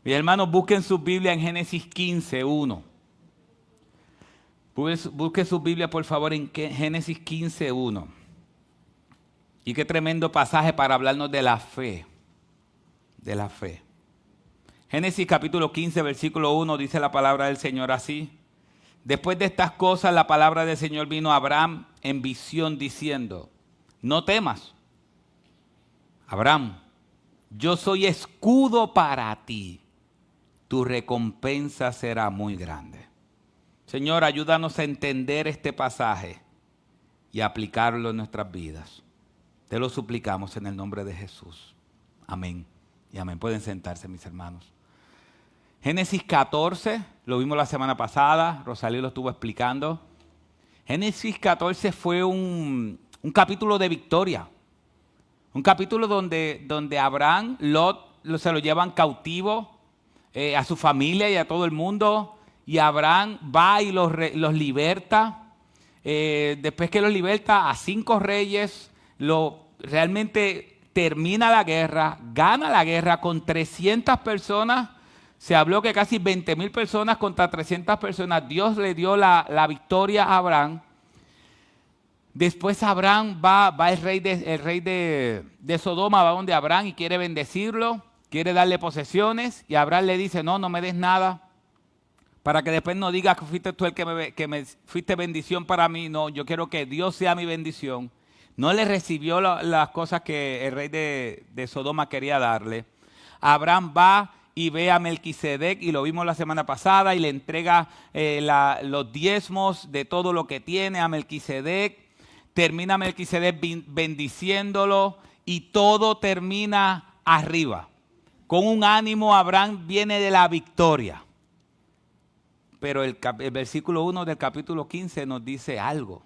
Mis hermanos, busquen su Biblia en Génesis 15:1. Busquen su Biblia, por favor, en Génesis 15:1. Y qué tremendo pasaje para hablarnos de la fe. De la fe. Génesis capítulo 15, versículo 1, dice la palabra del Señor así. Después de estas cosas, la palabra del Señor vino a Abraham en visión diciendo: no temas, Abraham, yo soy escudo para ti. Tu recompensa será muy grande. Señor, ayúdanos a entender este pasaje y aplicarlo en nuestras vidas. Te lo suplicamos en el nombre de Jesús. Amén y amén. Pueden sentarse, mis hermanos. Génesis 14, lo vimos la semana pasada, Rosalía lo estuvo explicando. Génesis 14 fue un capítulo de victoria. Un capítulo donde Abraham, Lot, se lo llevan cautivo a su familia y a todo el mundo. Y Abraham va y los liberta. Después que los liberta a 5 reyes, realmente termina la guerra, gana la guerra con 300 personas. Se habló que casi 20,000 personas contra 300 personas. Dios le dio la victoria a Abraham. Después Abraham va el rey de Sodoma, va donde Abraham y quiere bendecirlo, quiere darle posesiones. Y Abraham le dice: no me des nada, para que después no digas que fuiste tú el que me fuiste bendición para mí. No, yo quiero que Dios sea mi bendición. No le recibió las cosas que el rey de Sodoma quería darle. Abraham va y ve a Melquisedec, y lo vimos la semana pasada, y le entrega los diezmos de todo lo que tiene a Melquisedec. Termina Melquisedec bendiciéndolo y todo termina arriba. Con un ánimo, Abraham viene de la victoria. Pero el versículo 1 del capítulo 15 nos dice algo.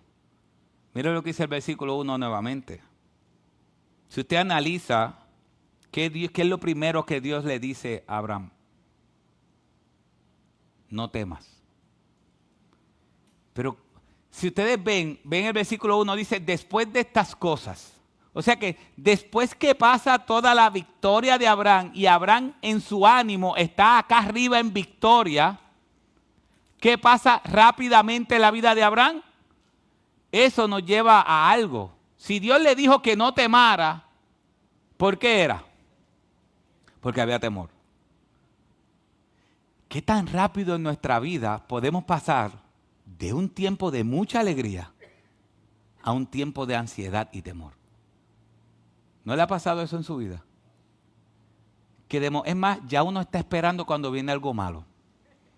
Mira lo que dice el versículo 1 nuevamente. Si usted analiza, ¿qué es lo primero que Dios le dice a Abraham? No temas. Pero si ustedes ven el versículo 1, dice: después de estas cosas. O sea que después que pasa toda la victoria de Abraham, y Abraham en su ánimo está acá arriba en victoria, ¿qué pasa rápidamente en la vida de Abraham? Eso nos lleva a algo. Si Dios le dijo que no temara, ¿por qué era? Porque había temor. ¿Qué tan rápido en nuestra vida podemos pasar de un tiempo de mucha alegría a un tiempo de ansiedad y temor? ¿No le ha pasado eso en su vida? Es más, ya uno está esperando cuando viene algo malo.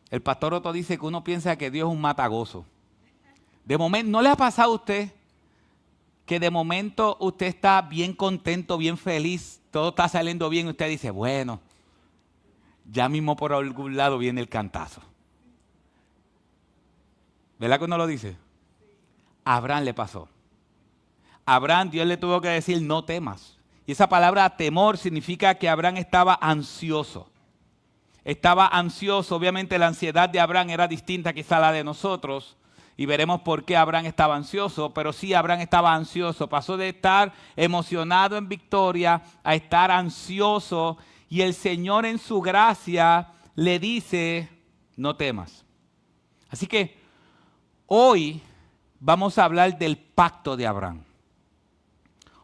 El pastor Otto dice que uno piensa que Dios es un matagozo. De momento, ¿no le ha pasado a usted que de momento usted está bien contento, bien feliz, todo está saliendo bien y usted dice: bueno, ya mismo por algún lado viene el cantazo? ¿Verdad que uno lo dice? A Abraham le pasó. A Abraham Dios le tuvo que decir: no temas. Y esa palabra temor significa que Abraham estaba ansioso. Estaba ansioso. Obviamente la ansiedad de Abraham era distinta quizá a la de nosotros. Y veremos por qué Abraham estaba ansioso. Pero sí, Abraham estaba ansioso. Pasó de estar emocionado en victoria a estar ansioso. Y el Señor en su gracia le dice: no temas. Así que hoy vamos a hablar del pacto de Abraham.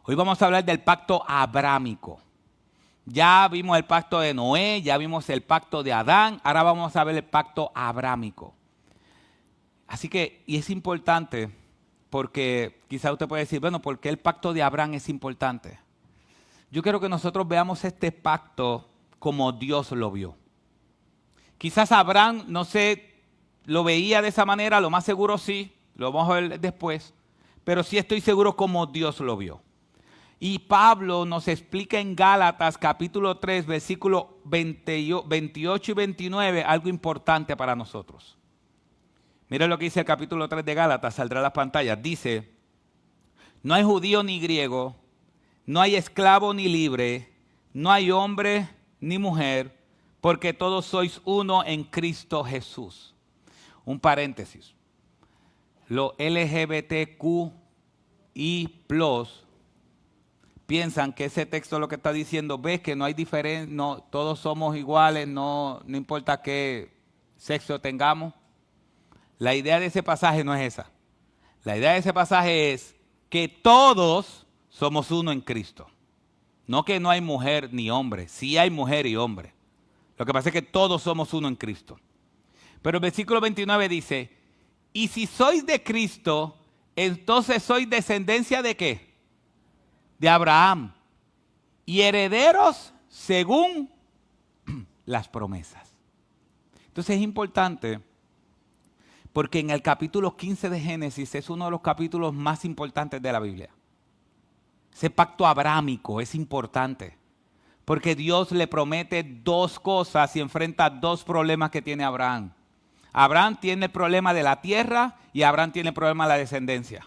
Hoy vamos a hablar del pacto abrámico. Ya vimos el pacto de Noé, ya vimos el pacto de Adán, ahora vamos a ver el pacto abrámico. Así que, y es importante, porque quizá usted puede decir: bueno, ¿por qué el pacto de Abraham es importante? Yo quiero que nosotros veamos este pacto como Dios lo vio. Quizás Abraham, no sé, lo veía de esa manera, lo más seguro sí, lo vamos a ver después, pero sí estoy seguro como Dios lo vio. Y Pablo nos explica en Gálatas capítulo 3, versículos 28 y 29, algo importante para nosotros. Mira lo que dice el capítulo 3 de Gálatas, saldrá a las pantallas. Dice: no hay judío ni griego, no hay esclavo ni libre, no hay hombre ni mujer, porque todos sois uno en Cristo Jesús. Un paréntesis. Los LGBTQI+, piensan que ese texto lo que está diciendo, ves que no hay diferencia, no, todos somos iguales, no importa qué sexo tengamos. La idea de ese pasaje no es esa. La idea de ese pasaje es que todos somos uno en Cristo. No que no hay mujer ni hombre, sí hay mujer y hombre. Lo que pasa es que todos somos uno en Cristo. Pero el versículo 29 dice, y si sois de Cristo, entonces sois descendencia ¿de qué? De Abraham. Y herederos según las promesas. Entonces es importante porque en el capítulo 15 de Génesis es uno de los capítulos más importantes de la Biblia. Ese pacto abrámico es importante porque Dios le promete dos cosas y enfrenta dos problemas que tiene Abraham. Abraham tiene el problema de la tierra y Abraham tiene el problema de la descendencia.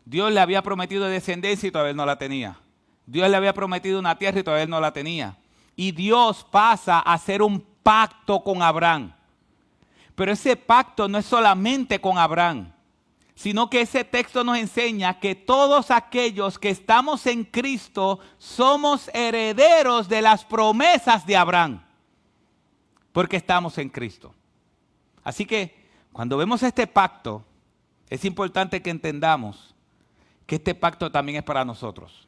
Dios le había prometido descendencia y todavía no la tenía. Dios le había prometido una tierra y todavía no la tenía. Y Dios pasa a hacer un pacto con Abraham. Pero ese pacto no es solamente con Abraham, sino que ese texto nos enseña que todos aquellos que estamos en Cristo somos herederos de las promesas de Abraham, porque estamos en Cristo. Así que cuando vemos este pacto, es importante que entendamos que este pacto también es para nosotros.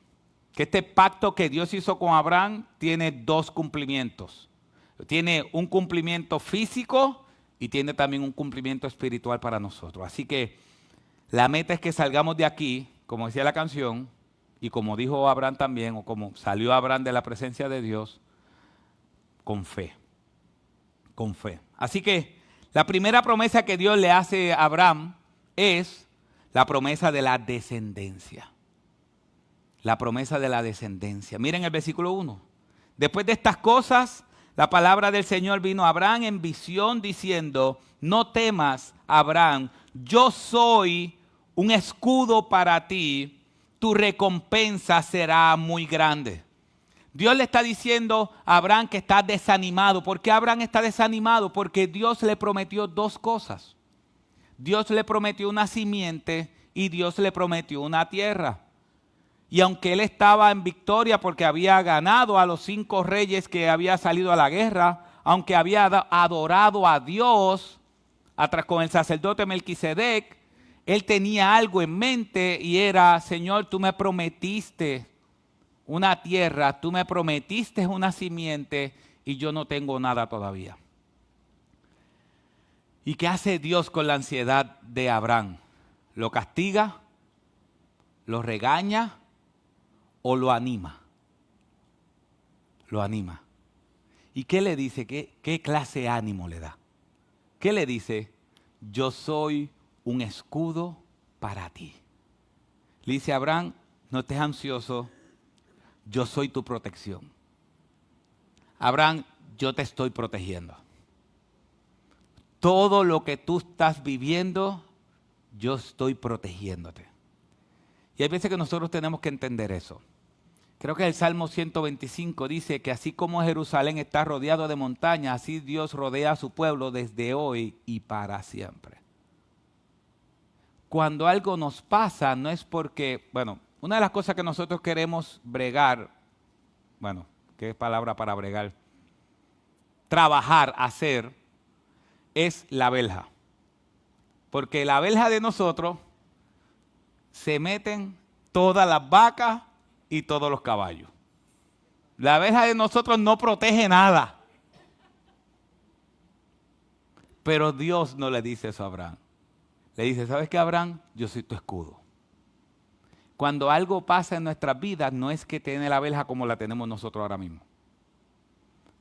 Que este pacto que Dios hizo con Abraham tiene dos cumplimientos. Tiene un cumplimiento físico y tiene también un cumplimiento espiritual para nosotros. Así que la meta es que salgamos de aquí, como decía la canción, y como dijo Abraham también, o como salió Abraham de la presencia de Dios, con fe. Con fe. Así que la primera promesa que Dios le hace a Abraham es la promesa de la descendencia. La promesa de la descendencia. Miren el versículo 1. Después de estas cosas, la palabra del Señor vino a Abraham en visión diciendo, no temas, Abraham, yo soy un escudo para ti, tu recompensa será muy grande. Dios le está diciendo a Abraham que está desanimado. ¿Por qué Abraham está desanimado? Porque Dios le prometió dos cosas. Dios le prometió una simiente y Dios le prometió una tierra. Y aunque él estaba en victoria porque había ganado a los 5 reyes que había salido a la guerra, aunque había adorado a Dios con el sacerdote Melquisedec, él tenía algo en mente y era, Señor, tú me prometiste una tierra, tú me prometiste una simiente y yo no tengo nada todavía. ¿Y qué hace Dios con la ansiedad de Abraham? ¿Lo castiga? ¿Lo regaña? ¿O lo anima? Lo anima. ¿Y qué le dice? ¿Qué clase de ánimo le da? ¿Qué le dice? Yo soy un escudo para ti. Le dice a Abraham, no estés ansioso, yo soy tu protección. Abraham, yo te estoy protegiendo. Todo lo que tú estás viviendo, yo estoy protegiéndote. Y hay veces que nosotros tenemos que entender eso. Creo que el Salmo 125 dice que así como Jerusalén está rodeado de montañas, así Dios rodea a su pueblo desde hoy y para siempre. Cuando algo nos pasa, no es porque, una de las cosas que nosotros queremos bregar, ¿qué palabra para bregar? Trabajar, hacer, es la verja. Porque la verja de nosotros se meten todas las vacas y todos los caballos. La verja de nosotros no protege nada. Pero Dios no le dice eso a Abraham. Le dice, ¿sabes qué, Abraham? Yo soy tu escudo. Cuando algo pasa en nuestras vidas, no es que tiene la verja como la tenemos nosotros ahora mismo.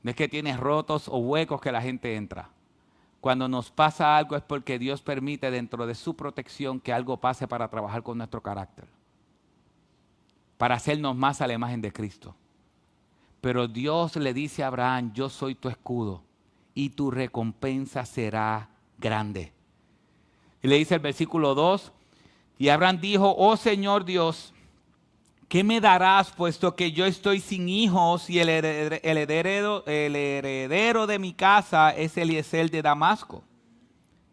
No es que tiene rotos o huecos que la gente entra. Cuando nos pasa algo es porque Dios permite dentro de su protección que algo pase para trabajar con nuestro carácter. Para hacernos más a la imagen de Cristo. Pero Dios le dice a Abraham, yo soy tu escudo y tu recompensa será grande. Y le dice el versículo 2, y Abraham dijo, oh Señor Dios, ¿qué me darás puesto que yo estoy sin hijos y el heredero de mi casa es Eliezer de Damasco?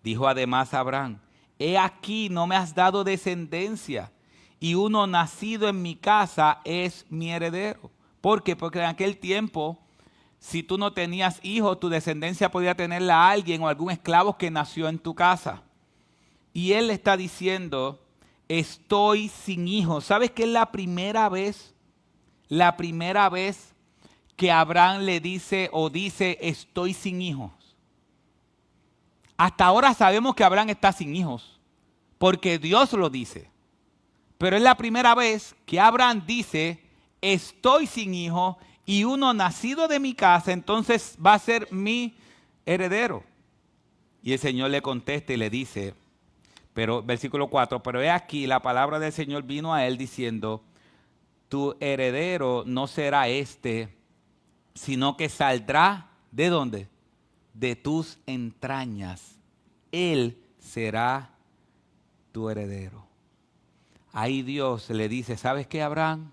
Dijo además Abraham, he aquí no me has dado descendencia y uno nacido en mi casa es mi heredero. ¿Por qué? Porque en aquel tiempo, si tú no tenías hijos, tu descendencia podía tenerla a alguien o algún esclavo que nació en tu casa. Y él está diciendo, estoy sin hijos. ¿Sabes qué es la primera vez que Abraham le dice o dice, estoy sin hijos? Hasta ahora sabemos que Abraham está sin hijos, porque Dios lo dice. Pero es la primera vez que Abraham dice, estoy sin hijos y uno nacido de mi casa, entonces va a ser mi heredero. Y el Señor le contesta y le dice, pero versículo 4, pero he aquí la palabra del Señor vino a él diciendo, tu heredero no será este, sino que saldrá, ¿de dónde? De tus entrañas. Él será tu heredero. Ahí Dios le dice, ¿sabes qué, Abraham?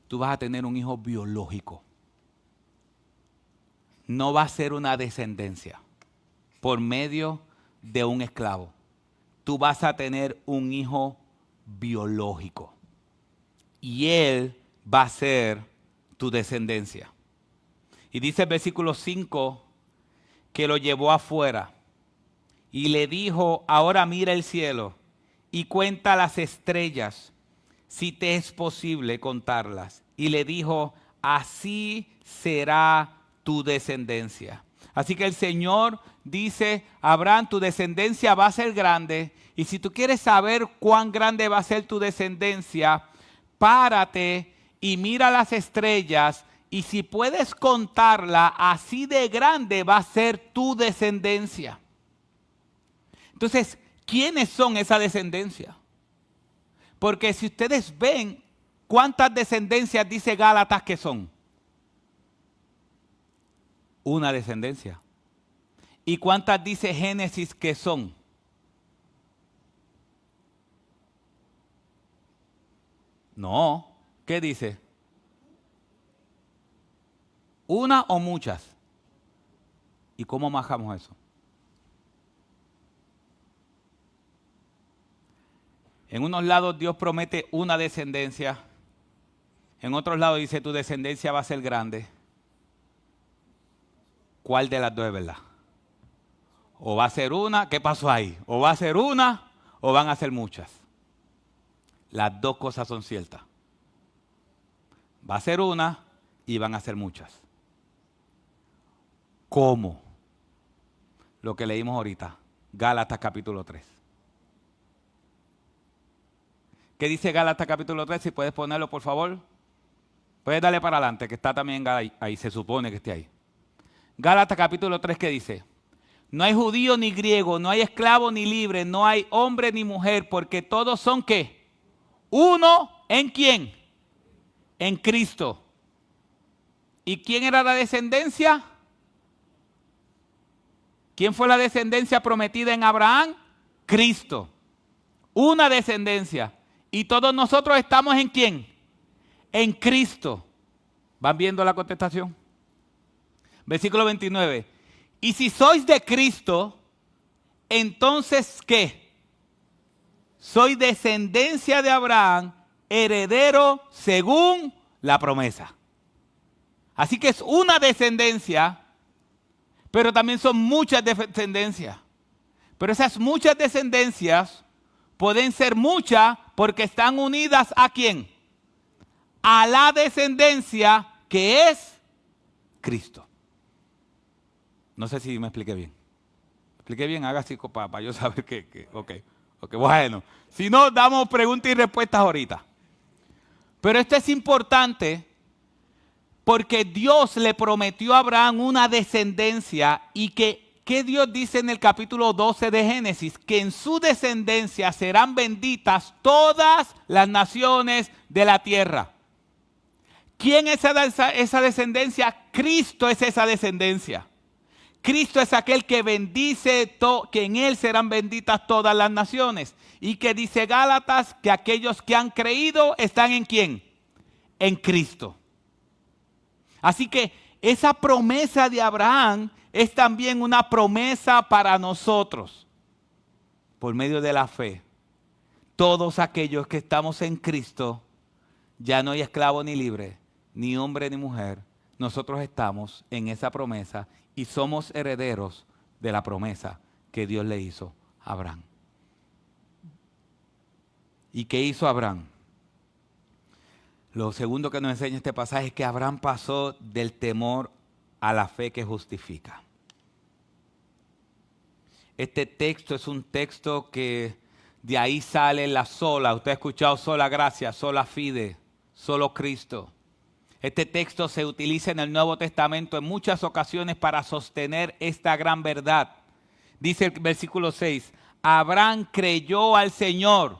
Tú vas a tener un hijo biológico. No va a ser una descendencia por medio de un esclavo. Tú vas a tener un hijo biológico. Y él va a ser tu descendencia. Y dice el versículo 5 que lo llevó afuera y le dijo, ahora mira el cielo y cuenta las estrellas, si te es posible contarlas. Y le dijo, así será tu descendencia. Así que el Señor dice, Abraham, tu descendencia va a ser grande. Y si tú quieres saber cuán grande va a ser tu descendencia, párate y mira las estrellas. Y si puedes contarla, así de grande va a ser tu descendencia. Entonces, ¿quiénes son esa descendencia? Porque si ustedes ven, ¿cuántas descendencias dice Gálatas que son? Una descendencia. ¿Y cuántas dice Génesis que son? No. ¿Qué dice? ¿Una o muchas? ¿Y cómo majamos eso? En unos lados Dios promete una descendencia. En otros lados dice tu descendencia va a ser grande. ¿Cuál de las dos es verdad? O va a ser una, ¿qué pasó ahí? O va a ser una o van a ser muchas. Las dos cosas son ciertas. Va a ser una y van a ser muchas. ¿Cómo? Lo que leímos ahorita, Gálatas capítulo 3. ¿Qué dice Gálatas capítulo 3? Si puedes ponerlo, por favor. Puedes darle para adelante, que está también ahí, se supone que esté ahí. Gálatas capítulo 3, ¿qué dice? No hay judío ni griego, no hay esclavo ni libre, no hay hombre ni mujer, porque todos son ¿qué? Uno, ¿en quién? En Cristo. ¿Y quién era la descendencia? ¿Quién fue la descendencia prometida en Abraham? Cristo. Una descendencia. ¿Y todos nosotros estamos en quién? En Cristo. ¿Van viendo la contestación? Versículo 29. Y si sois de Cristo, entonces ¿qué? Soy descendencia de Abraham, heredero según la promesa. Así que es una descendencia, pero también son muchas descendencias. Pero esas muchas descendencias pueden ser muchas porque están unidas ¿a quién? A la descendencia que es Cristo. No sé si me expliqué bien. ¿Me expliqué bien? Haga así para yo saber que ok. Bueno, si no, damos preguntas y respuestas ahorita. Pero esto es importante porque Dios le prometió a Abraham una descendencia y ¿qué Dios dice en el capítulo 12 de Génesis? Que en su descendencia serán benditas todas las naciones de la tierra. ¿Quién es esa descendencia? Cristo es esa descendencia. Cristo es aquel que bendice, que en él serán benditas todas las naciones. Y que dice Gálatas que aquellos que han creído están ¿en quién? En Cristo. Así que esa promesa de Abraham es también una promesa para nosotros por medio de la fe. todos aquellos que estamos en Cristo, ya no hay esclavo ni libre, ni hombre ni mujer. Nosotros estamos en esa promesa y somos herederos de la promesa que Dios le hizo a Abraham. ¿Y qué hizo Abraham? Lo segundo que nos enseña este pasaje es que Abraham pasó del temor a la fe que justifica. Este texto es un texto que de ahí sale la sola. Usted ha escuchado sola gracia, sola fide, solo Cristo. Este texto se utiliza en el Nuevo Testamento en muchas ocasiones para sostener esta gran verdad. Dice el versículo 6, Abraham creyó al Señor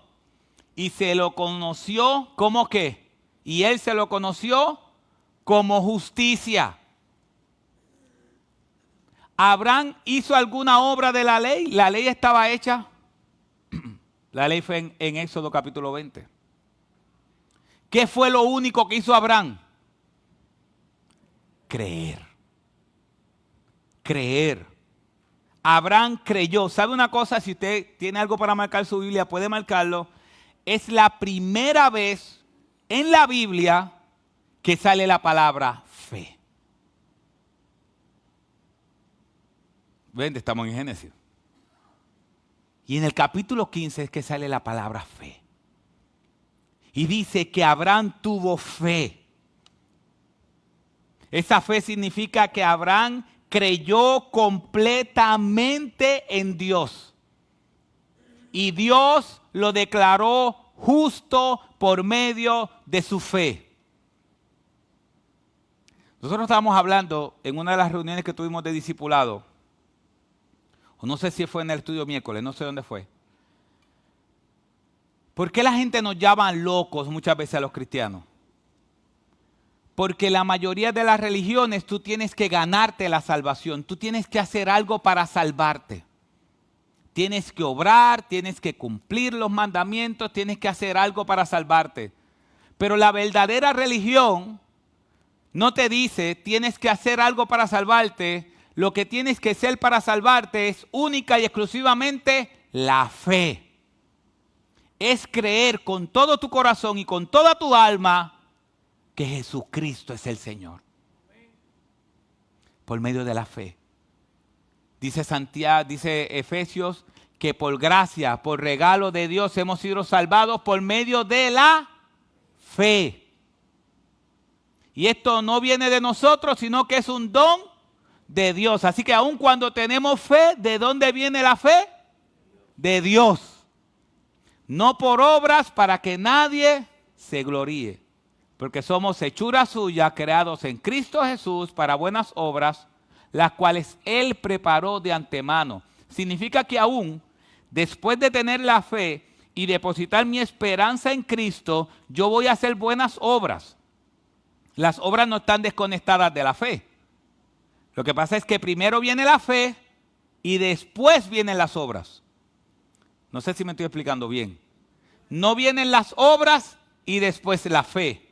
y se lo conoció como qué. Y él se lo conoció como justicia. ¿Abraham hizo alguna obra de la ley? La ley estaba hecha. La ley fue en Éxodo capítulo 20. ¿Qué fue lo único que hizo Abraham? Creer. Creer. Abraham creyó. ¿Sabe una cosa? Si usted tiene algo para marcar su Biblia, puede marcarlo. Es la primera vez en la Biblia que sale la palabra fe. Ven, estamos en Génesis. Y en el capítulo 15 es que sale la palabra fe. Y dice que Abraham tuvo fe. Esa fe significa que Abraham creyó completamente en Dios. Y Dios lo declaró justo por medio de su fe. Nosotros estábamos hablando en una de las reuniones que tuvimos de discipulado, o no sé si fue en el estudio miércoles, no sé dónde fue. ¿Por qué la gente nos llama locos muchas veces a los cristianos? Porque la mayoría de las religiones tú tienes que ganarte la salvación, tú tienes que hacer algo para salvarte. Tienes que obrar, tienes que cumplir los mandamientos, tienes que hacer algo para salvarte. Pero la verdadera religión no te dice tienes que hacer algo para salvarte. Lo que tienes que hacer para salvarte es única y exclusivamente la fe. Es creer con todo tu corazón y con toda tu alma que Jesucristo es el Señor. Por medio de la fe. Dice Santiago, dice Efesios, que por gracia, por regalo de Dios hemos sido salvados por medio de la fe. Y esto no viene de nosotros, sino que es un don de Dios. Así que aun cuando tenemos fe, ¿de dónde viene la fe? De Dios. No por obras para que nadie se gloríe. Porque somos hechura suya, creados en Cristo Jesús para buenas obras, las cuales Él preparó de antemano. Significa que aún después de tener la fe y depositar mi esperanza en Cristo, yo voy a hacer buenas obras. Las obras no están desconectadas de la fe. Lo que pasa es que primero viene la fe y después vienen las obras. No sé si me estoy explicando bien. No vienen las obras y después la fe.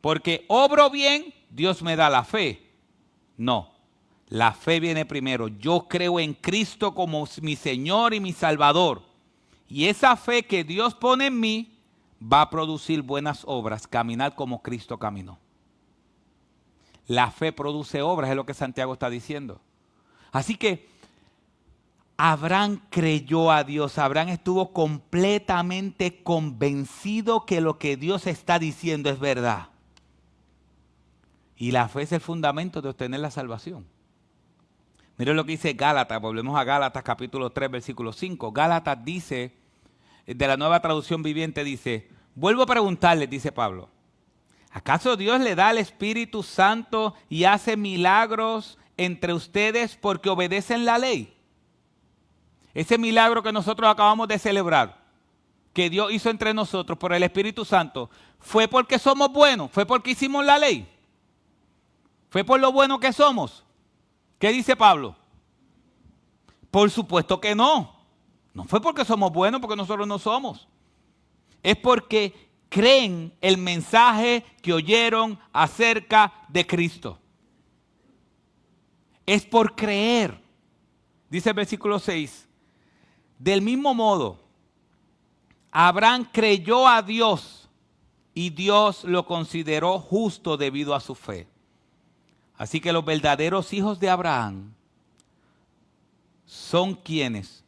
Porque obro bien, Dios me da la fe. No, la fe viene primero. Yo creo en Cristo como mi Señor y mi Salvador. Y esa fe que Dios pone en mí va a producir buenas obras, caminar como Cristo caminó. La fe produce obras, es lo que Santiago está diciendo. Así que Abraham creyó a Dios. Abraham estuvo completamente convencido que lo que Dios está diciendo es verdad. Y la fe es el fundamento de obtener la salvación. Miren lo que dice Gálatas. Volvemos a Gálatas capítulo 3, versículo 5. Gálatas dice, de la Nueva Traducción Viviente dice, vuelvo a preguntarles, dice Pablo, ¿acaso Dios le da el Espíritu Santo y hace milagros entre ustedes porque obedecen la ley? Ese milagro que nosotros acabamos de celebrar, que Dios hizo entre nosotros por el Espíritu Santo, ¿fue porque somos buenos? ¿Fue porque hicimos la ley? ¿Fue por lo bueno que somos? ¿Qué dice Pablo? Por supuesto que no. No fue porque somos buenos, porque nosotros no somos. Es porque creen el mensaje que oyeron acerca de Cristo. Es por creer. Dice el versículo 6. Del mismo modo, Abraham creyó a Dios y Dios lo consideró justo debido a su fe. Así que los verdaderos hijos de Abraham son quienes,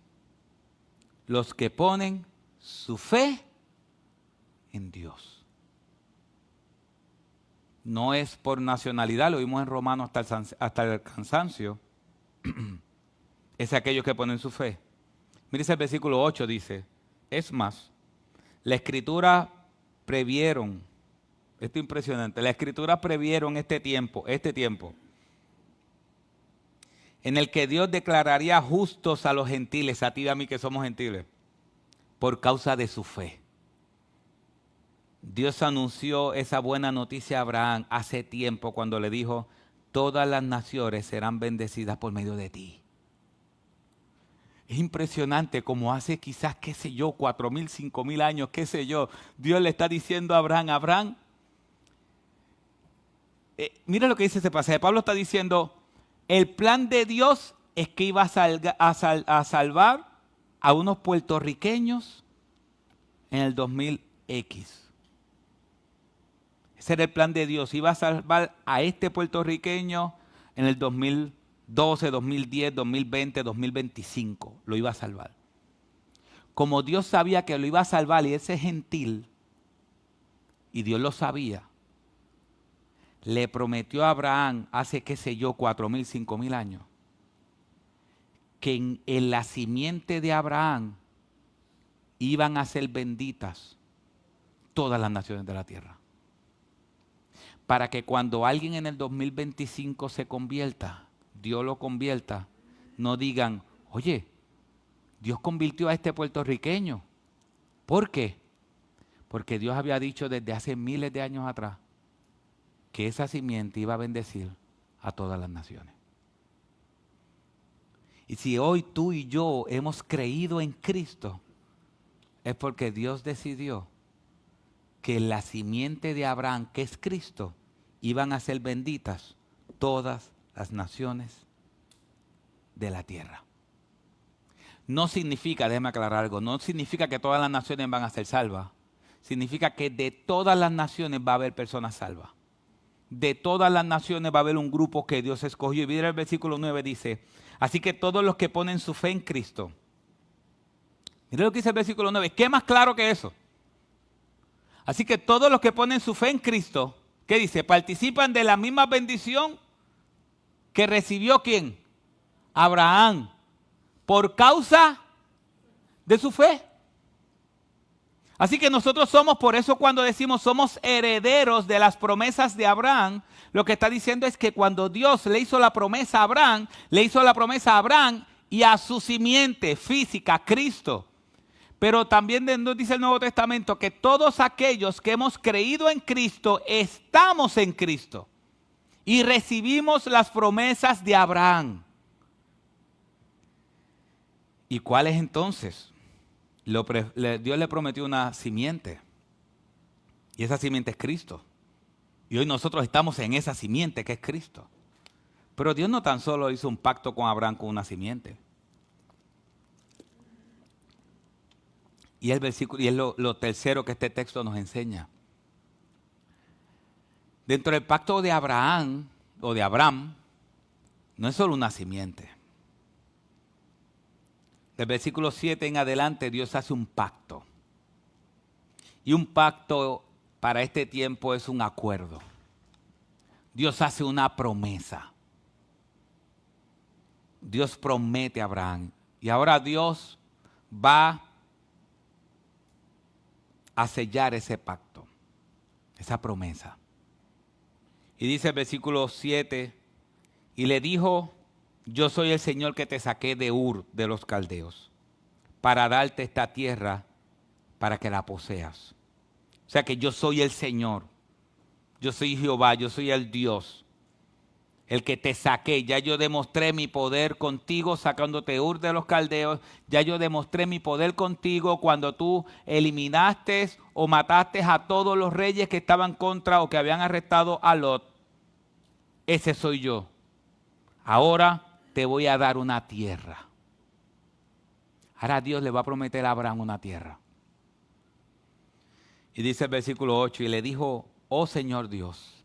los que ponen su fe en Dios. No es por nacionalidad, lo vimos en Romanos hasta el cansancio. Es aquellos que ponen su fe. Mire el versículo 8 dice, es más, la Escritura previeron, esto es impresionante, la Escritura previeron este tiempo, en el que Dios declararía justos a los gentiles, a ti y a mí que somos gentiles, por causa de su fe. Dios anunció esa buena noticia a Abraham hace tiempo cuando le dijo, todas las naciones serán bendecidas por medio de ti. Es impresionante como hace quizás, 4,000, 5,000 años, Dios le está diciendo a Abraham, mira lo que dice ese pasaje. Pablo está diciendo, el plan de Dios es que iba a salvar a unos puertorriqueños en el 2000X. Ese era el plan de Dios. Iba a salvar a este puertorriqueño en el 2012, 2010, 2020, 2025. Lo iba a salvar. Como Dios sabía que lo iba a salvar y ese gentil, y Dios lo sabía, le prometió a Abraham hace, 4,000, 5,000 años, que en la simiente de Abraham iban a ser benditas todas las naciones de la tierra. Para que cuando alguien en el 2025 se convierta, Dios lo convierta, no digan, oye, Dios convirtió a este puertorriqueño. ¿Por qué? Porque Dios había dicho desde hace miles de años atrás que esa simiente iba a bendecir a todas las naciones. Y si hoy tú y yo hemos creído en Cristo, es porque Dios decidió que la simiente de Abraham, que es Cristo, iban a ser benditas todas las naciones de la tierra. No significa, déjeme aclarar algo, no significa que todas las naciones van a ser salvas. Significa que de todas las naciones va a haber personas salvas. De todas las naciones va a haber un grupo que Dios escogió. Y mira el versículo 9 dice, así que todos los que ponen su fe en Cristo. Mira lo que dice el versículo 9, ¿qué más claro que eso? Así que todos los que ponen su fe en Cristo, ¿qué dice? Participan de la misma bendición que recibió ¿quién? Abraham, por causa de su fe. Así que nosotros somos, por eso cuando decimos somos herederos de las promesas de Abraham, lo que está diciendo es que cuando Dios le hizo la promesa a Abraham, le hizo la promesa a Abraham y a su simiente física, Cristo. Pero también nos dice el Nuevo Testamento que todos aquellos que hemos creído en Cristo, estamos en Cristo. Y recibimos las promesas de Abraham. ¿Y cuál es entonces? Dios le prometió una simiente. Y esa simiente es Cristo. Y hoy nosotros estamos en esa simiente que es Cristo. Pero Dios no tan solo hizo un pacto con Abraham con una simiente. Y el versículo, y es lo tercero que este texto nos enseña. Dentro del pacto de Abraham, o de Abraham, no es solo una simiente. Del versículo 7 en adelante, Dios hace un pacto. Y un pacto para este tiempo es un acuerdo. Dios hace una promesa. Dios promete a Abraham. Y ahora Dios va a sellar ese pacto, esa promesa. Y dice el versículo 7, y le dijo, yo soy el Señor que te saqué de Ur de los Caldeos, para darte esta tierra para que la poseas. O sea que yo soy el Señor, yo soy Jehová, yo soy el Dios, el que te saqué. Ya yo demostré mi poder contigo sacándote de Ur de los Caldeos. Ya yo demostré mi poder contigo cuando tú eliminaste o mataste a todos los reyes que estaban contra o que habían arrestado a Lot. Ese soy yo. Ahora te voy a dar una tierra. Ahora Dios le va a prometer a Abraham una tierra. Y dice el versículo 8, y le dijo, oh Señor Dios,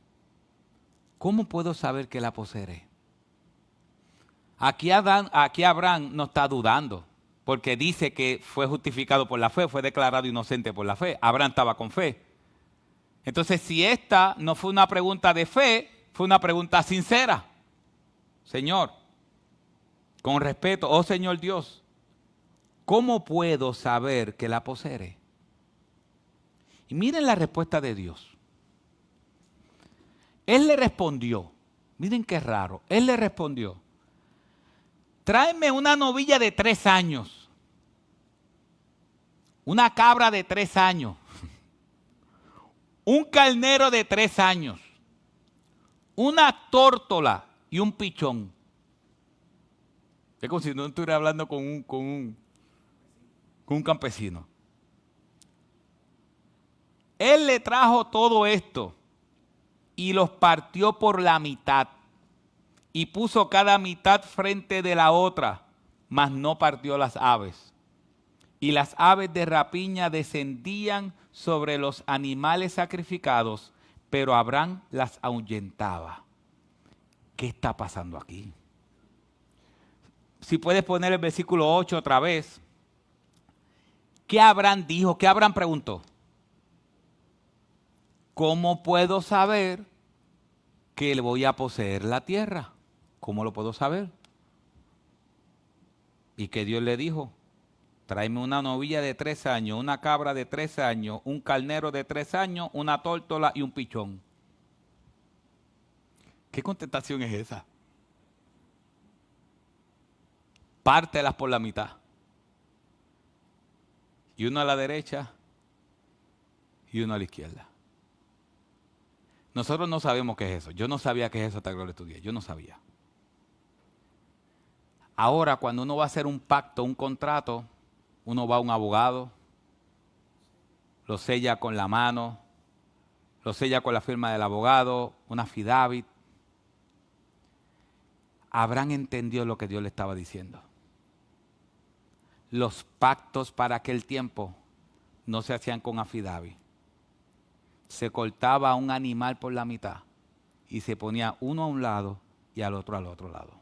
¿cómo puedo saber que la poseeré? Aquí Abraham no está dudando, porque dice que fue justificado por la fe, fue declarado inocente por la fe. Abraham estaba con fe. Entonces, si esta no fue una pregunta de fe, fue una pregunta sincera. Señor, con respeto, oh Señor Dios, ¿cómo puedo saber que la poseeré? Y miren la respuesta de Dios. Él le respondió, miren qué raro, él le respondió, tráeme una novilla de 3 años, una cabra de 3 años, un carnero de 3 años, una tórtola y un pichón. Es como si no estuviera hablando con un campesino. Él le trajo todo esto y los partió por la mitad y puso cada mitad frente de la otra, mas no partió las aves. Y las aves de rapiña descendían sobre los animales sacrificados, pero Abraham las ahuyentaba. ¿Qué está pasando aquí? Si puedes poner el versículo 8 otra vez. ¿Qué Abraham dijo? ¿Qué Abraham preguntó? ¿Cómo puedo saber que le voy a poseer la tierra? ¿Cómo lo puedo saber? Y que Dios le dijo, tráeme una novilla de 3 años, una cabra de 3 años, un carnero de 3 años, una tórtola y un pichón. ¿Qué contestación es esa? Pártelas por la mitad. Y uno a la derecha y uno a la izquierda. Nosotros no sabemos qué es eso. Yo no sabía qué es eso hasta que lo estudié. Yo no sabía. Ahora, cuando uno va a hacer un pacto, un contrato, uno va a un abogado, lo sella con la mano, lo sella con la firma del abogado, una affidavit. Abraham entendió lo que Dios le estaba diciendo. Los pactos para aquel tiempo no se hacían con affidavit. Se cortaba a un animal por la mitad y se ponía uno a un lado y al otro lado.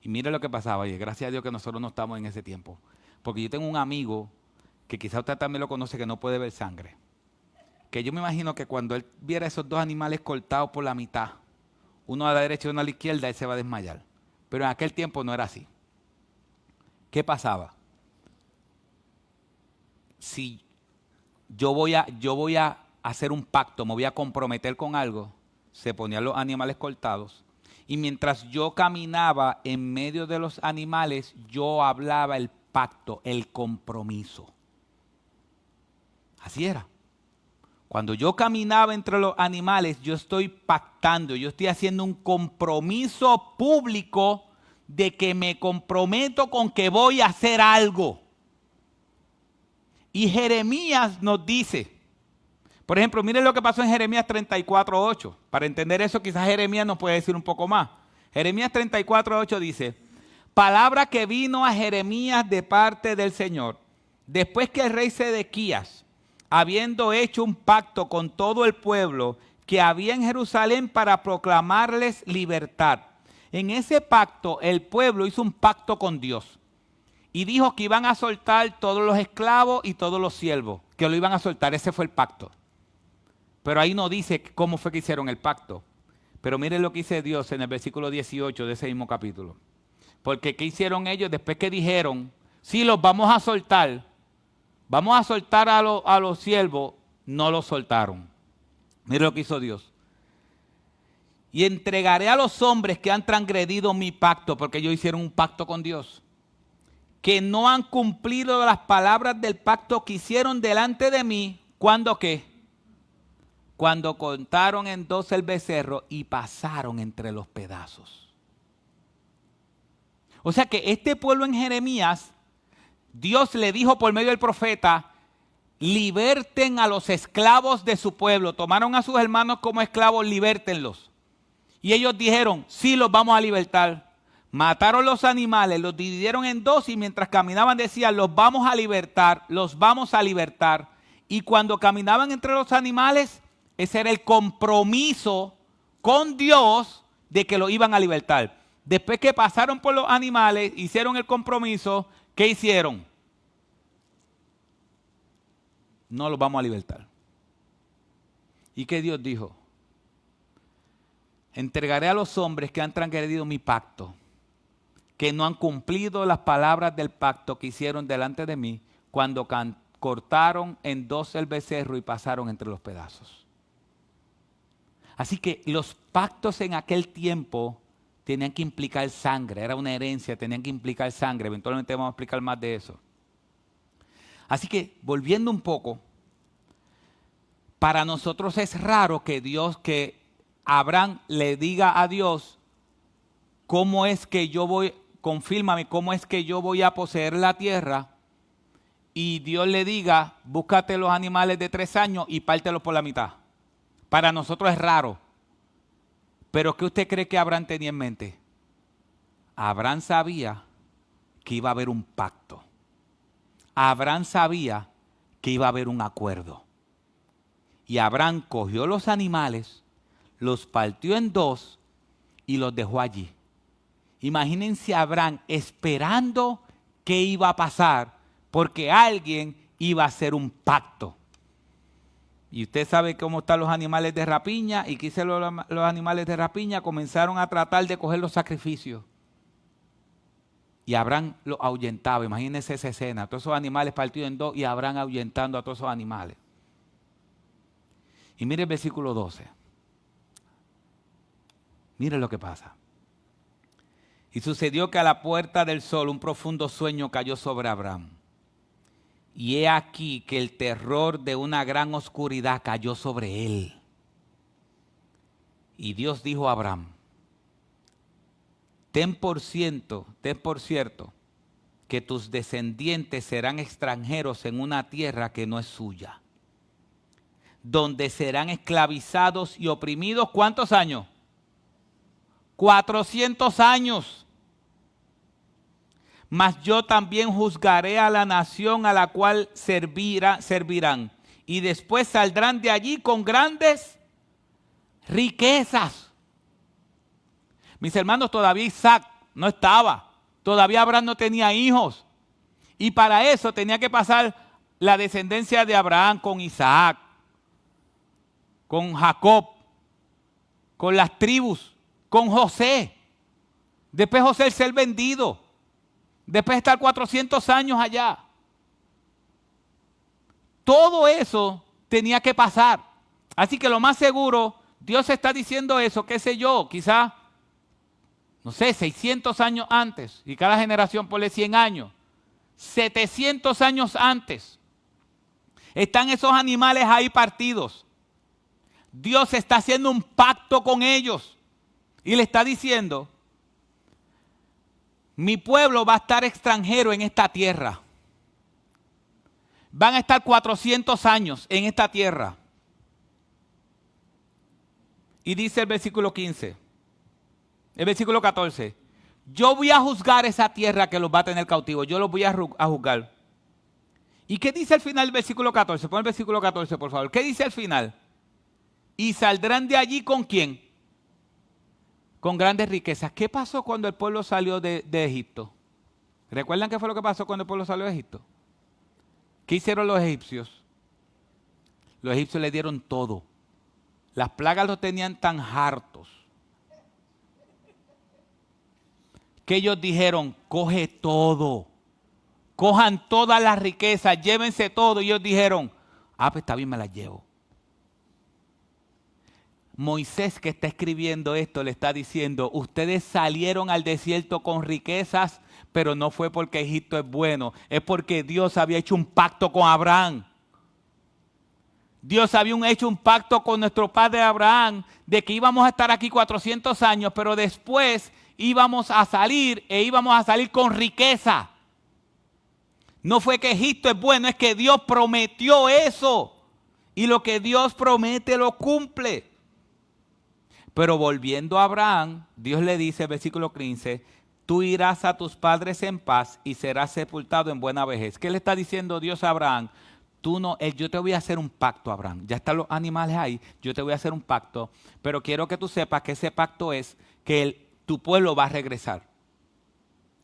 Y mire lo que pasaba, oye, gracias a Dios que nosotros no estamos en ese tiempo. Porque yo tengo un amigo, que quizá usted también lo conoce, que no puede ver sangre. Que yo me imagino que cuando él viera esos 2 animales cortados por la mitad, uno a la derecha y uno a la izquierda, él se va a desmayar. Pero en aquel tiempo no era así. ¿Qué pasaba? Si yo voy a hacer un pacto, me voy a comprometer con algo, se ponían los animales cortados y mientras yo caminaba en medio de los animales, yo hablaba el pacto, el compromiso. Así era. Cuando yo caminaba entre los animales, yo estoy pactando, yo estoy haciendo un compromiso público de que me comprometo con que voy a hacer algo. Y Jeremías nos dice, por ejemplo, miren lo que pasó en Jeremías 34:8. Para entender eso, quizás Jeremías nos puede decir un poco más. Jeremías 34:8 dice, palabra que vino a Jeremías de parte del Señor, después que el rey Sedequías, habiendo hecho un pacto con todo el pueblo que había en Jerusalén para proclamarles libertad. En ese pacto, el pueblo hizo un pacto con Dios. Y dijo que iban a soltar todos los esclavos y todos los siervos, que lo iban a soltar. Ese fue el pacto. Pero ahí no dice cómo fue que hicieron el pacto. Pero miren lo que dice Dios en el versículo 18 de ese mismo capítulo. Porque ¿qué hicieron ellos después que dijeron, sí, los vamos a soltar a los siervos? No los soltaron. Miren lo que hizo Dios. Y entregaré a los hombres que han transgredido mi pacto, porque ellos hicieron un pacto con Dios, que no han cumplido las palabras del pacto que hicieron delante de mí. ¿Cuándo qué? Cuando contaron en 2 el becerro y pasaron entre los pedazos. O sea que este pueblo en Jeremías, Dios le dijo por medio del profeta, liberten a los esclavos de su pueblo. Tomaron a sus hermanos como esclavos, libértenlos. Y ellos dijeron, sí, los vamos a libertar. Mataron los animales, los dividieron en 2 y mientras caminaban decían, los vamos a libertar. Y cuando caminaban entre los animales, ese era el compromiso con Dios de que lo iban a libertar. Después que pasaron por los animales, hicieron el compromiso, ¿qué hicieron? No los vamos a libertar. ¿Y qué Dios dijo? Entregaré a los hombres que han transgredido mi pacto, que no han cumplido las palabras del pacto que hicieron delante de mí, cuando cortaron en dos el becerro y pasaron entre los pedazos. Así que los pactos en aquel tiempo tenían que implicar sangre, era una herencia, tenían que implicar sangre. Eventualmente vamos a explicar más de eso. Así que, volviendo un poco, para nosotros es raro que Abraham le diga a Dios, ¿cómo es que yo voy, confírmame, cómo es que yo voy a poseer la tierra? Y Dios le diga, búscate los animales de 3 años y pártelos por la mitad. Para nosotros es raro. Pero ¿qué usted cree que Abraham tenía en mente? Abraham sabía que iba a haber un pacto. Abraham sabía que iba a haber un acuerdo. Y Abraham cogió los animales, los partió en 2 y los dejó allí. Imagínense a Abraham esperando qué iba a pasar, porque alguien iba a hacer un pacto. Y usted sabe cómo están los animales de rapiña, y qué hicieron los animales de rapiña, comenzaron a tratar de coger los sacrificios. Y Abraham los ahuyentaba. Imagínense esa escena, todos esos animales partidos en 2 y Abraham ahuyentando a todos esos animales. Y mire el versículo 12. Mire lo que pasa. Y sucedió que a la puerta del sol un profundo sueño cayó sobre Abraham. Y he aquí que el terror de una gran oscuridad cayó sobre él. Y Dios dijo a Abraham, ten por cierto que tus descendientes serán extranjeros en una tierra que no es suya, donde serán esclavizados y oprimidos. ¿Cuántos años? 400 años. Mas yo también juzgaré a la nación a la cual servirán. Y después saldrán de allí con grandes riquezas. Mis hermanos, todavía Isaac no estaba. Todavía Abraham no tenía hijos. Y para eso tenía que pasar la descendencia de Abraham con Isaac, con Jacob, con las tribus, con José. Después José ser vendido. Después de estar 400 años allá. Todo eso tenía que pasar. Así que lo más seguro, Dios está diciendo eso, qué sé yo, quizás, no sé, 600 años antes. Y cada generación ponle 100 años. 700 años antes. Están esos animales ahí partidos. Dios está haciendo un pacto con ellos. Y le está diciendo, mi pueblo va a estar extranjero en esta tierra. Van a estar 400 años en esta tierra. Y dice el versículo 15, el versículo 14, yo voy a juzgar esa tierra que los va a tener cautivos. Yo los voy a juzgar. ¿Y qué dice al final del versículo 14? Pon el versículo 14, por favor. ¿Qué dice al final? Y saldrán de allí ¿con quién? Con grandes riquezas. ¿Qué pasó cuando el pueblo salió de Egipto? ¿Recuerdan qué fue lo que pasó cuando el pueblo salió de Egipto? ¿Qué hicieron los egipcios? Los egipcios le dieron todo. Las plagas los tenían tan hartos que ellos dijeron, coge todo. Cojan todas las riquezas, llévense todo. Y ellos dijeron, pues está bien, me las llevo. Moisés, que está escribiendo esto, le está diciendo, ustedes salieron al desierto con riquezas, pero no fue porque Egipto es bueno, es porque Dios había hecho un pacto con Abraham. Dios había hecho un pacto con nuestro padre Abraham de que íbamos a estar aquí 400 años, pero después íbamos a salir con riqueza. No fue que Egipto es bueno, es que Dios prometió eso. Y lo que Dios promete lo cumple. Pero volviendo a Abraham, Dios le dice, versículo 15, tú irás a tus padres en paz y serás sepultado en buena vejez. ¿Qué le está diciendo Dios a Abraham? yo te voy a hacer un pacto, Abraham. Ya están los animales ahí, yo te voy a hacer un pacto, pero quiero que tú sepas que ese pacto es que tu pueblo va a regresar.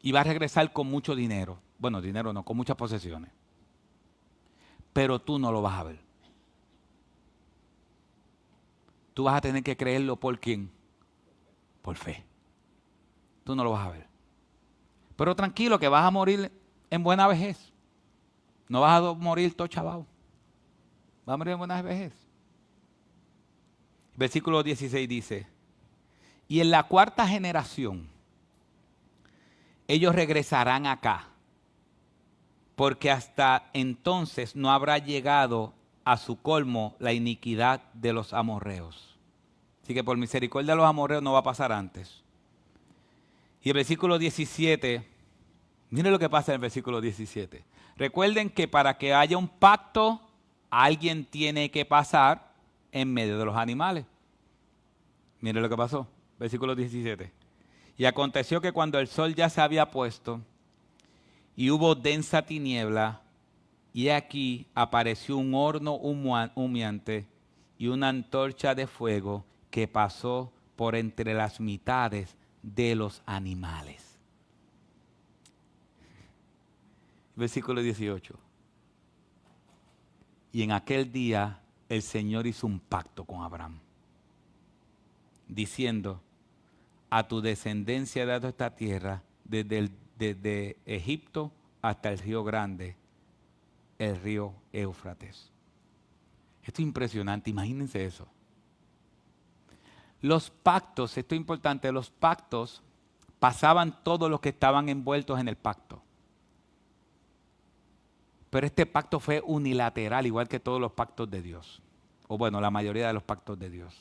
Y va a regresar con mucho dinero. Bueno, dinero no, con muchas posesiones. Pero tú no lo vas a ver. Tú vas a tener que creerlo ¿por quién? Por fe. Tú no lo vas a ver. Pero tranquilo que vas a morir en buena vejez. No vas a morir todo chavado. Vas a morir en buena vejez. Versículo 16 dice, y en la cuarta generación ellos regresarán acá, porque hasta entonces no habrá llegado a su colmo la iniquidad de los amorreos. Así que por misericordia de los amorreos no va a pasar antes. Y el versículo 17, miren lo que pasa en el versículo 17. Recuerden que para que haya un pacto, alguien tiene que pasar en medio de los animales. Miren lo que pasó, versículo 17. Y aconteció que cuando el sol ya se había puesto y hubo densa tiniebla, y aquí apareció un horno humeante y una antorcha de fuego que pasó por entre las mitades de los animales. Versículo 18. Y en aquel día el Señor hizo un pacto con Abraham, diciendo, a tu descendencia he dado esta tierra desde Egipto hasta el río grande, el río Éufrates. Esto es impresionante, imagínense eso. Los pactos, esto es importante, los pactos pasaban todos los que estaban envueltos en el pacto. Pero este pacto fue unilateral, igual que todos los pactos de Dios. O bueno, la mayoría de los pactos de Dios.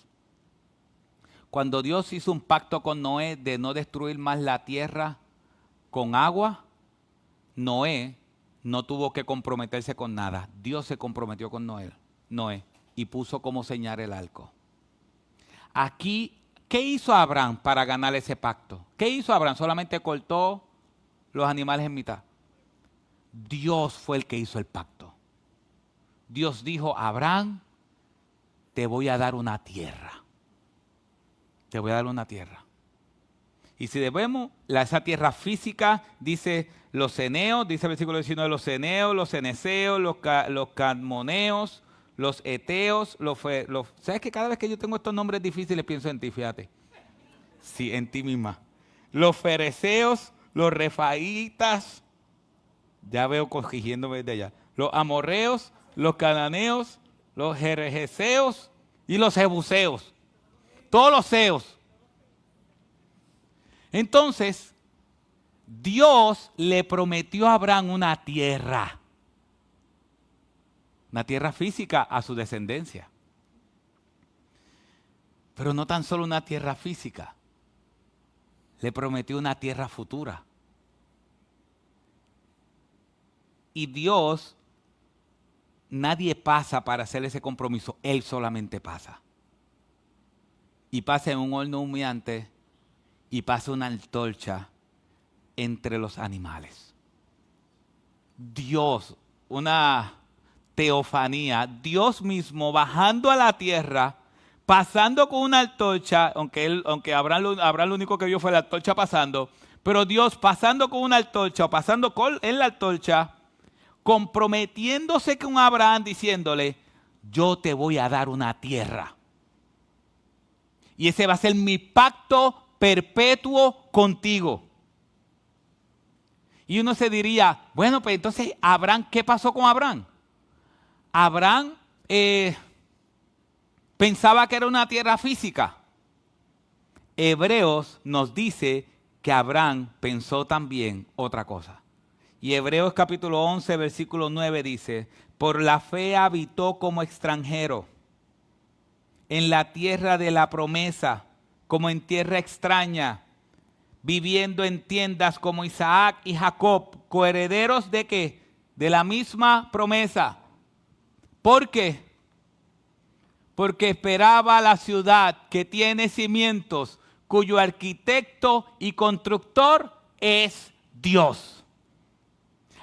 Cuando Dios hizo un pacto con Noé de no destruir más la tierra con agua, Noé no tuvo que comprometerse con nada. Dios se comprometió con Noé y puso como señal el arco. Aquí, ¿qué hizo Abraham para ganar ese pacto? ¿Qué hizo Abraham? Solamente cortó los animales en mitad. Dios fue el que hizo el pacto. Dios dijo, Abraham, te voy a dar una tierra. Te voy a dar una tierra. Y si vemos, esa tierra física, dice los ceneos, dice el versículo 19, los ceneos, los ceneseos, los cadmoneos, los eteos, ¿sabes que cada vez que yo tengo estos nombres difíciles pienso en ti, fíjate? Sí, en ti misma. Los fereceos, los refaitas, ya veo corrigiéndome de allá. Los amorreos, los cananeos, los jerjeseos y los jebuseos. Todos los seos. Entonces, Dios le prometió a Abraham una tierra física a su descendencia. Pero no tan solo una tierra física, le prometió una tierra futura. Y Dios, nadie pasa para hacer ese compromiso, Él solamente pasa. Y pasa en un horno humeante y pasa una antorcha entre los animales. Dios, una teofanía, Dios mismo bajando a la tierra, pasando con una antorcha, aunque Abraham lo único que vio fue la antorcha pasando, pero Dios pasando con una antorcha o pasando en la antorcha, comprometiéndose con Abraham diciéndole, yo te voy a dar una tierra. Y ese va a ser mi pacto perpetuo contigo. Y uno se diría, bueno, pues entonces, Abraham, ¿qué pasó con Abraham? Abraham pensaba que era una tierra física. Hebreos nos dice que Abraham pensó también otra cosa. Y Hebreos capítulo 11, versículo 9 dice, por la fe habitó como extranjero en la tierra de la promesa, como en tierra extraña, viviendo en tiendas como Isaac y Jacob, coherederos de ¿qué? De la misma promesa. ¿Por qué? Porque esperaba la ciudad que tiene cimientos, cuyo arquitecto y constructor es Dios.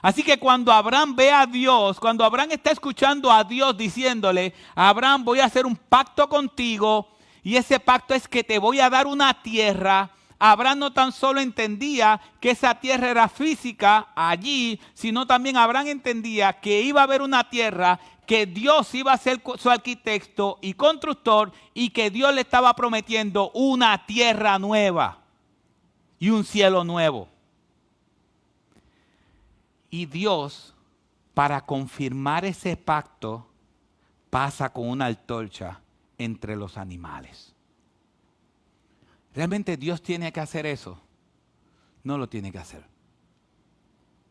Así que cuando Abraham ve a Dios, cuando Abraham está escuchando a Dios diciéndole, Abraham, voy a hacer un pacto contigo y ese pacto es que te voy a dar una tierra. Abraham no tan solo entendía que esa tierra era física allí, sino también Abraham entendía que iba a haber una tierra, que Dios iba a ser su arquitecto y constructor y que Dios le estaba prometiendo una tierra nueva y un cielo nuevo. Y Dios, para confirmar ese pacto, pasa con una antorcha entre los animales. ¿Realmente Dios tiene que hacer eso? No lo tiene que hacer.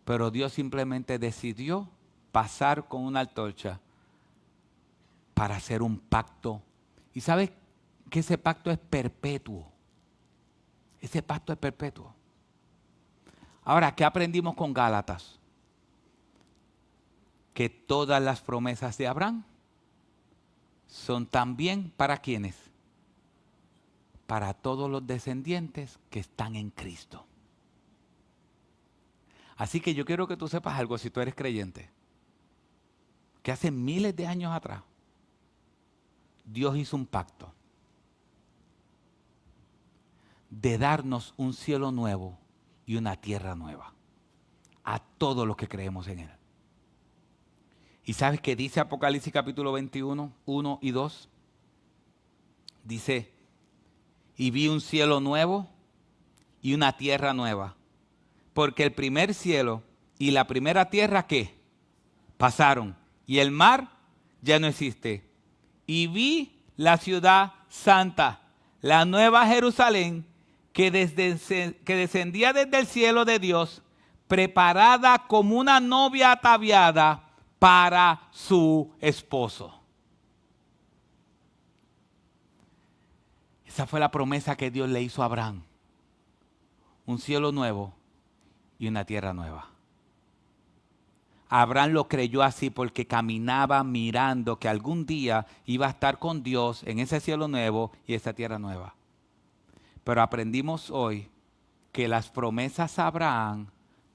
Pero Dios simplemente decidió pasar con una antorcha para hacer un pacto. Y ¿sabes que ese pacto es perpetuo? Ese pacto es perpetuo. Ahora, ¿qué aprendimos con Gálatas? Que todas las promesas de Abraham son también para ¿quiénes? Para todos los descendientes que están en Cristo. Así que yo quiero que tú sepas algo si tú eres creyente. Que hace miles de años atrás, Dios hizo un pacto de darnos un cielo nuevo y una tierra nueva a todos los que creemos en Él. ¿Y sabes qué dice Apocalipsis capítulo 21, 1 y 2? Dice, y vi un cielo nuevo y una tierra nueva, porque el primer cielo y la primera tierra, ¿qué? Pasaron, y el mar ya no existe. Y vi la ciudad santa, la nueva Jerusalén, que descendía desde el cielo de Dios, preparada como una novia ataviada para su esposo. Esa fue la promesa que Dios le hizo a Abraham. Un cielo nuevo y una tierra nueva. Abraham lo creyó así porque caminaba mirando que algún día iba a estar con Dios en ese cielo nuevo y esa tierra nueva. Pero aprendimos hoy que las promesas a Abraham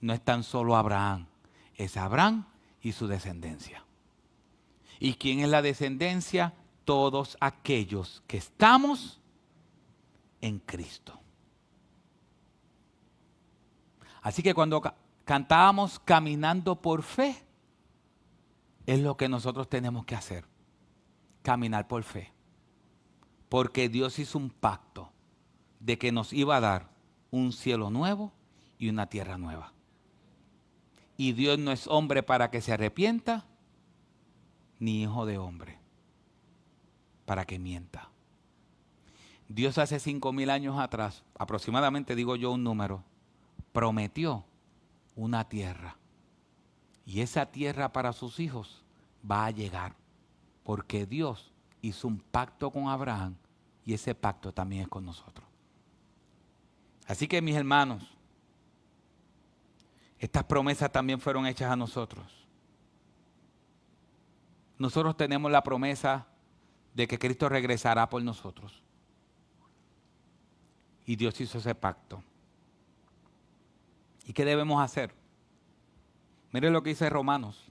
no es tan solo Abraham, es Abraham y su descendencia. ¿Y quién es la descendencia? Todos aquellos que estamos en Cristo. Así que cuando cantábamos caminando por fe, es lo que nosotros tenemos que hacer. Caminar por fe. Porque Dios hizo un pacto de que nos iba a dar un cielo nuevo y una tierra nueva. Y Dios no es hombre para que se arrepienta, ni hijo de hombre para que mienta. Dios hace 5,000 años atrás, aproximadamente digo yo un número, prometió una tierra. Y esa tierra para sus hijos va a llegar. Porque Dios hizo un pacto con Abraham y ese pacto también es con nosotros. Así que mis hermanos, estas promesas también fueron hechas a nosotros. Nosotros tenemos la promesa de que Cristo regresará por nosotros. Y Dios hizo ese pacto. ¿Y qué debemos hacer? Miren lo que dice Romanos.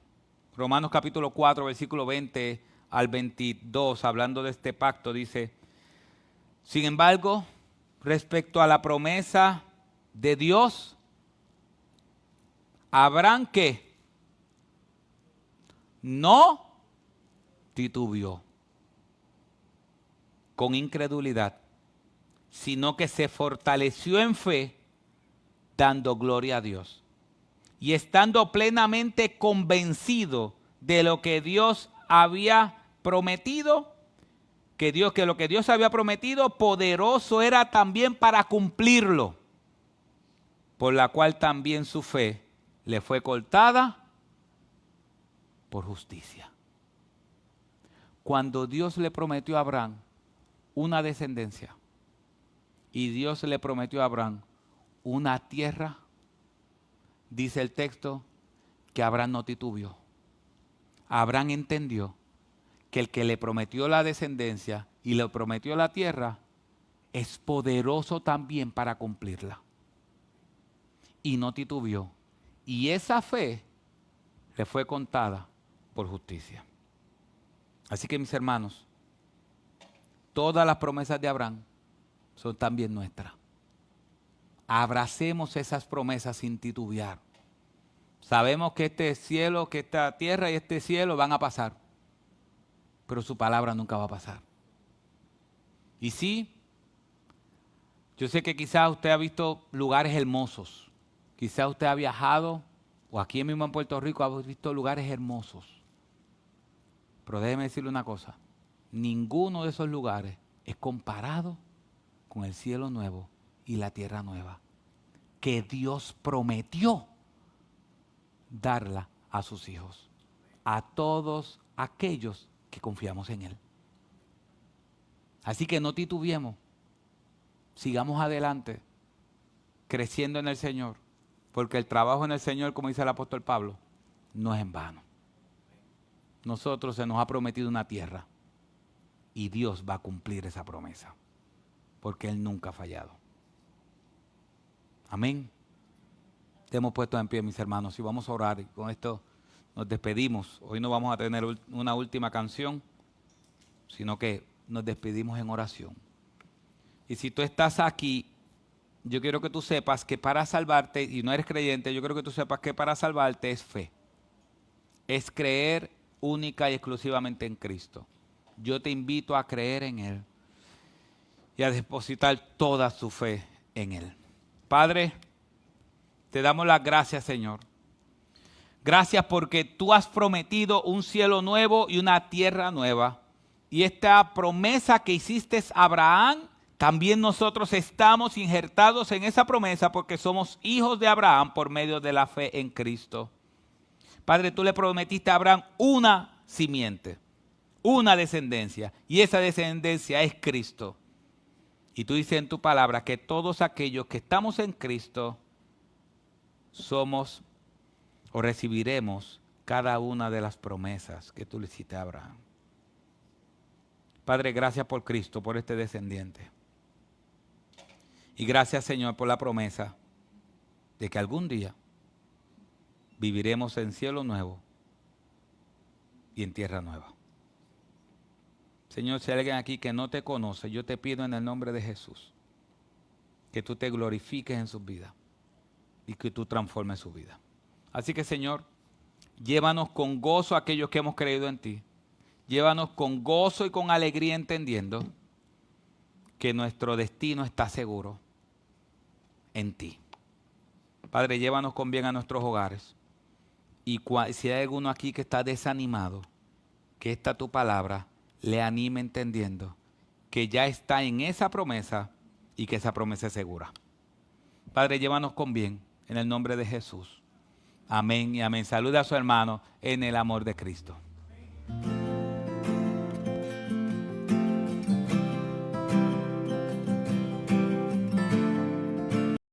Romanos capítulo 4, versículo 20 al 22, hablando de este pacto, dice, sin embargo, respecto a la promesa de Dios, Abraham que no titubeó con incredulidad, sino que se fortaleció en fe, dando gloria a Dios. Y estando plenamente convencido de lo que Dios había prometido, que lo que Dios había prometido, poderoso era también para cumplirlo, por la cual también su fe le fue cortada por justicia. Cuando Dios le prometió a Abraham una descendencia, y Dios le prometió a Abraham una tierra, dice el texto que Abraham no titubeó. Abraham entendió que el que le prometió la descendencia y le prometió la tierra es poderoso también para cumplirla. Y no titubeó. Y esa fe le fue contada por justicia. Así que mis hermanos, todas las promesas de Abraham son también nuestras. Abracemos esas promesas sin titubear. Sabemos que este cielo, que esta tierra y este cielo van a pasar, pero su palabra nunca va a pasar. Y sí, yo sé que quizás usted ha visto lugares hermosos, quizás usted ha viajado, o aquí mismo en Puerto Rico ha visto lugares hermosos. Pero déjeme decirle una cosa, ninguno de esos lugares es comparado con el cielo nuevo y la tierra nueva, que Dios prometió darla a sus hijos, a todos aquellos que confiamos en Él. Así que no titubeemos, sigamos adelante, creciendo en el Señor, porque el trabajo en el Señor, como dice el apóstol Pablo, no es en vano. Nosotros se nos ha prometido una tierra y Dios va a cumplir esa promesa, porque Él nunca ha fallado. Amén. Te hemos puesto en pie, mis hermanos, y vamos a orar. Y con esto nos despedimos. Hoy no vamos a tener una última canción, sino que nos despedimos en oración. Y si tú estás aquí, yo quiero que tú sepas que para salvarte, y no eres creyente, yo quiero que tú sepas que para salvarte es fe. Es creer única y exclusivamente en Cristo. Yo te invito a creer en Él y a depositar toda su fe en Él. Padre, te damos las gracias, Señor. Gracias porque tú has prometido un cielo nuevo y una tierra nueva. Y esta promesa que hiciste a Abraham, también nosotros estamos injertados en esa promesa porque somos hijos de Abraham por medio de la fe en Cristo. Padre, tú le prometiste a Abraham una simiente, una descendencia, y esa descendencia es Cristo. Y tú dices en tu palabra que todos aquellos que estamos en Cristo somos o recibiremos cada una de las promesas que tú le hiciste a Abraham. Padre, gracias por Cristo, por este descendiente. Y gracias, Señor, por la promesa de que algún día viviremos en cielo nuevo y en tierra nueva. Señor, si hay alguien aquí que no te conoce, yo te pido en el nombre de Jesús que tú te glorifiques en sus vidas y que tú transformes su vida. Así que, Señor, llévanos con gozo a aquellos que hemos creído en ti. Llévanos con gozo y con alegría entendiendo que nuestro destino está seguro en ti. Padre, llévanos con bien a nuestros hogares. Y si hay alguno aquí que está desanimado, que esta tu palabra le anime entendiendo que ya está en esa promesa y que esa promesa es segura. Padre, llévanos con bien en el nombre de Jesús. Amén y amén. Saluda a su hermano en el amor de Cristo.